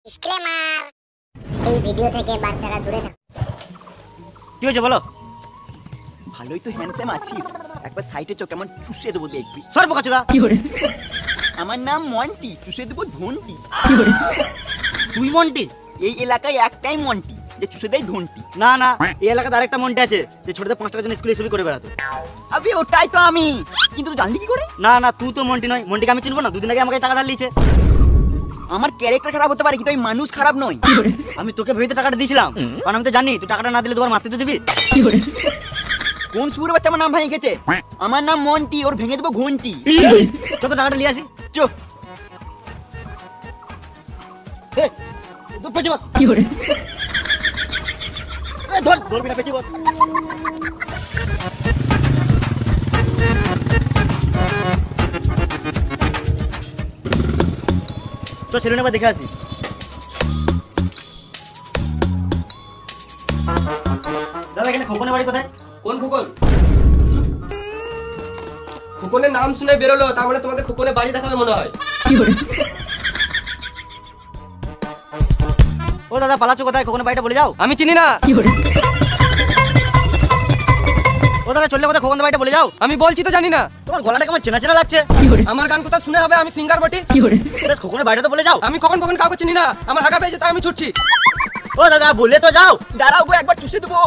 Disclaimer, এই video থেকে বাচ্চারা দূরে থাকো। কি হয়েছে বলো? ভালোই তো হ্যান্ডসাম আছিস, একবার সাইডে চোখ কেমন চুষে দেবো দেখবি। সর বোকাচোদা। আমার নাম মন্টি, চুষে দেবো ধন্টি। তুই মন্টি? এই এলাকায় একটাই মন্টি যে চুষে দেয় ধন্টি। না না, এই এলাকাতে আরেকটা মন্টি আছে যে ছোটদের 5 টাকার জন্য স্কুলে ছবি করে বেড়াতো। আবে ওটাই তো আমি, কিন্তু তুই জানলি কি করে? না না, তুই তো মন্টি নয়। মন্টিকে আমি চিনবো না? দুদিন আগে আমাকে টাকা ধার লিয়েছে। আমার ক্যারেক্টার খারাপ হতে পারে কিন্তু আমি মানুষ খারাপ নই। আমি তোকে ভেবে টাকাটা দিয়েছিলাম, কারণ আমি তো জানি তুই টাকাটা না দিলে তোমার মারতে তো দিবি। কোন সুরের বাচ্চা আমার নাম ভেঙে গেছে? আমার নাম মন্টি, ওর ভেঙে দেবো ঘন্টি। চল তো টাকাটা নিয়ে আসি। চো তুই পেঁচে বস। ধর, ধরবি না, পেঁচে বস। তো সেলুনে বা দেখে আসি। দাদা এখানে খোকনের বাড়ি কোথায়? কোন খোকন? খোকনের নাম শুনে বেরোলো, তার মানে তোমাকে খোকনের বাড়ি দেখাবে মনে হয়। ও দাদা পালাচ্ছ কোথায়? খোকনের বাড়িটা বলে যাও। আমি চিনি না। ও দাদা চললে কোথায়? খোকনের বাড়িটা বলে যাও। আমি বলছি তো জানি না। তোমার গলাটা কেমন চেনা চেনা লাগছে। আমার গান কোথাও শুনে হবে, আমি সিঙ্গার বটি। বেশ, খোকনের বাড়িটা তো বলে যাও। আমি কখন কখন কাউকে চিনি না, আমার হাগা পেয়েছে তাই আমি ছুটছি। ও দাদা বললে তো যাও। দাঁড়াও গো, একবার চুষে দেবো।